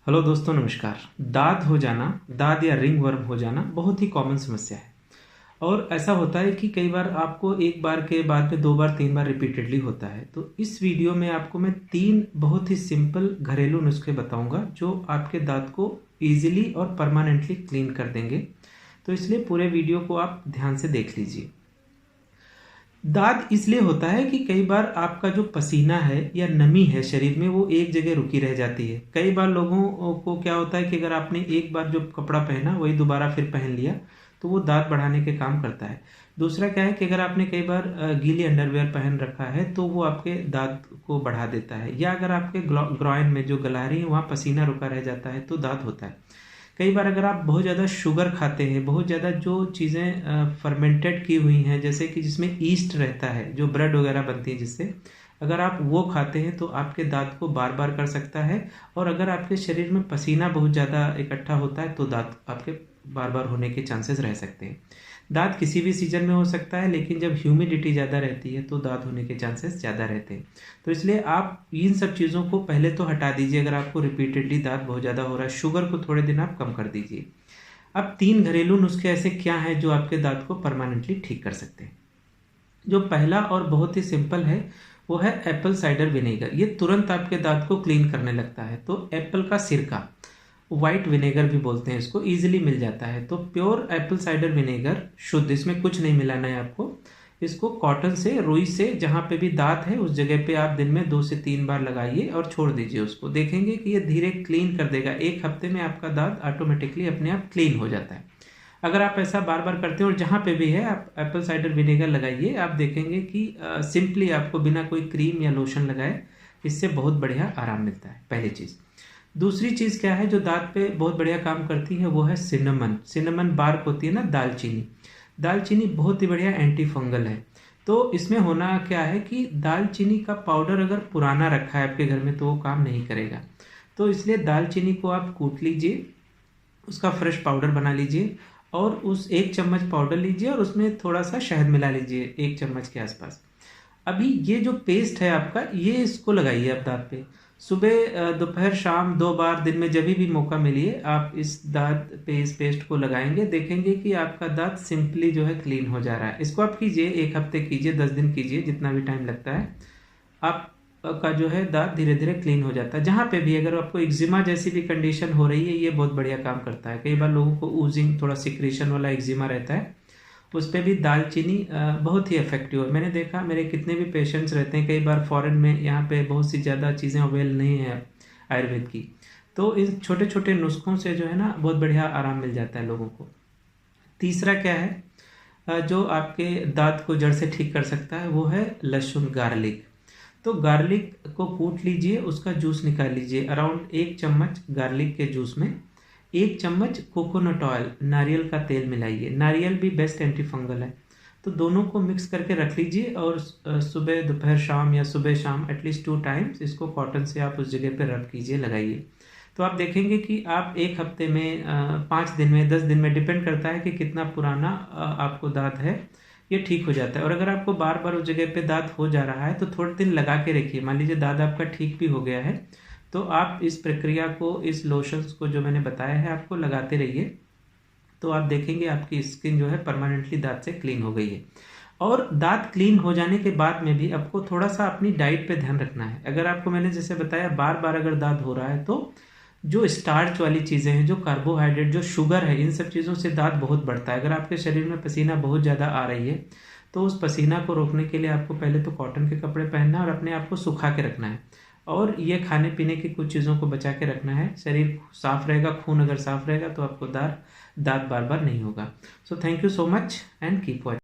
Hello दोस्तों, नमस्कार। दाद हो जाना, दाद या रिंग वर्म हो जाना बहुत ही कॉमन समस्या है। और ऐसा होता है कि कई बार आपको एक बार के बाद में 2 बार 3 बार रिपीटेडली होता है। तो इस वीडियो में आपको मैं 3 बहुत ही सिंपल घरेलू नुस्खे बताऊंगा जो आपके दांत को इजीली और परमानेंटली क्लीन कर देंगे। तो इसलिए पूरे वीडियो को आप ध्यान से देख लीजिए। दाद इसलिए होता है कि कई बार आपका जो पसीना है या नमी है शरीर में वो एक जगह रुकी रह जाती है। कई बार लोगों को क्या होता है कि अगर आपने एक बार जो कपड़ा पहना वही दोबारा फिर पहन लिया तो वो दाद बढ़ाने के काम करता है। दूसरा क्या है कि अगर आपने कई बार गीली अंडरवेयर पहन रखा है तो वो आपके दाद को बढ़ा देता है। या अगर आपके ग्रॉइन में जो गलारी है वहाँ पसीना रुका रह जाता है तो दाद होता है। कई बार अगर आप बहुत ज़्यादा शुगर खाते हैं, बहुत ज़्यादा जो चीज़ें फर्मेंटेड की हुई हैं, जैसे कि जिसमें ईस्ट रहता है, जो ब्रेड वगैरह बनती है जिससे, अगर आप वो खाते हैं तो आपके दांत को बार बार कर सकता है। और अगर आपके शरीर में पसीना बहुत ज़्यादा इकट्ठा होता है तो दांत आपके बार बार होने के चांसेस रह सकते हैं। दांत किसी भी सीजन में हो सकता है, लेकिन जब ह्यूमिडिटी ज़्यादा रहती है तो दांत होने के चांसेस ज़्यादा रहते हैं। तो इसलिए आप इन सब चीज़ों को पहले तो हटा दीजिए। अगर आपको रिपीटेडली दांत बहुत ज़्यादा हो रहा है, शुगर को थोड़े दिन आप कम कर दीजिए। अब 3 घरेलू नुस्खे ऐसे क्या हैं जो आपके दांत को परमानेंटली ठीक कर सकते हैं। जो पहला और बहुत ही सिंपल है वो है एप्पल साइडर विनेगर। ये तुरंत आपके दांत को क्लीन करने लगता है। तो एप्पल का सिरका, वाइट विनेगर भी बोलते हैं इसको, इजीली मिल जाता है। तो प्योर एप्पल साइडर विनेगर, शुद्ध, इसमें कुछ नहीं मिलाना है आपको। इसको कॉटन से, रुई से, जहाँ पे भी दांत है उस जगह पे आप दिन में 2 से 3 बार लगाइए और छोड़ दीजिए उसको। देखेंगे कि ये धीरे क्लीन कर देगा। 1 हफ्ते में आपका दांत ऑटोमेटिकली अपने आप क्लीन हो जाता है। अगर आप ऐसा बार बार करते हो और जहाँ पे भी है आप एप्पल साइडर विनेगर लगाइए, आप देखेंगे कि सिंपली आपको बिना कोई क्रीम या लोशन लगाए इससे बहुत बढ़िया आराम मिलता है। पहली चीज़। दूसरी चीज़ क्या है जो दांत पे बहुत बढ़िया काम करती है, वो है सिनेमन। सिनेमन बार्क होती है ना, दालचीनी। दालचीनी बहुत ही बढ़िया एंटी फंगल है। तो इसमें होना क्या है कि दालचीनी का पाउडर अगर पुराना रखा है आपके घर में तो वो काम नहीं करेगा। तो इसलिए दालचीनी को आप कूट लीजिए, उसका फ्रेश पाउडर बना लीजिए और उस 1 चम्मच पाउडर लीजिए और उसमें थोड़ा सा शहद मिला लीजिए, 1 चम्मच के आसपास। अभी ये जो पेस्ट है आपका, ये इसको लगाइए आप दांत पे। सुबह, दोपहर, शाम 2 बार दिन में जब भी मौका मिलिए आप इस दांत पे इस पेस्ट को लगाएंगे। देखेंगे कि आपका दांत सिंपली जो है क्लीन हो जा रहा है। इसको आप कीजिए, 1 हफ्ते कीजिए, 10 दिन कीजिए, जितना भी टाइम लगता है। आपका जो है दांत धीरे धीरे क्लीन हो जाता है। जहाँ पे भी अगर आपको एक्जिमा जैसी भी कंडीशन हो रही है, ये बहुत बढ़िया काम करता है। कई बार लोगों को ऊजिंग, थोड़ा सिक्रेशन वाला एक्जिमा रहता है, उस पर भी दालचीनी बहुत ही इफेक्टिव है। मैंने देखा, मेरे कितने भी पेशेंट्स रहते हैं, कई बार फॉरेन में यहाँ पे बहुत सी ज़्यादा चीज़ें अवेल नहीं है आयुर्वेद की, तो इन छोटे छोटे नुस्खों से जो है ना बहुत बढ़िया आराम मिल जाता है लोगों को। तीसरा क्या है जो आपके दांत को जड़ से ठीक कर सकता है, वो है लहसुन, गार्लिक। तो गार्लिक को कूट लीजिए, उसका जूस निकाल लीजिए। अराउंड 1 चम्मच गार्लिक के जूस में 1 चम्मच कोकोनट ऑयल, नारियल का तेल मिलाइए। नारियल भी बेस्ट एंटी फंगल है। तो दोनों को मिक्स करके रख लीजिए और सुबह, दोपहर, शाम या सुबह शाम एटलीस्ट 2 टाइम्स इसको कॉटन से आप उस जगह पर रब कीजिए, लगाइए। तो आप देखेंगे कि आप 1 हफ्ते में, 5 दिन में, 10 दिन में, डिपेंड करता है कि कितना पुराना आपको दांत है, ये ठीक हो जाता है। और अगर आपको बार बार उस जगह पे दांत हो जा रहा है तो थोड़े दिन लगा के रखिए। मान लीजिए दांत आपका ठीक भी हो गया है तो आप इस प्रक्रिया को, इस लोशंस को जो मैंने बताया है आपको, लगाते रहिए। तो आप देखेंगे आपकी स्किन जो है परमानेंटली दांत से क्लीन हो गई है। और दांत क्लीन हो जाने के बाद में भी आपको थोड़ा सा अपनी डाइट पे ध्यान रखना है। अगर आपको, मैंने जैसे बताया, बार बार अगर दांत हो रहा है तो जो स्टार्च वाली चीज़ें हैं, जो कार्बोहाइड्रेट, जो शुगर है, इन सब चीज़ों से दांत बहुत बढ़ता है। अगर आपके शरीर में पसीना बहुत ज़्यादा आ रही है तो उस पसीना को रोकने के लिए आपको पहले तो कॉटन के कपड़े पहनना है और अपने आप को सुखा के रखना है। और ये खाने पीने की कुछ चीज़ों को बचा के रखना है। शरीर साफ रहेगा, खून अगर साफ रहेगा तो आपको दांत बार बार नहीं होगा। So thank you so much and keep watching.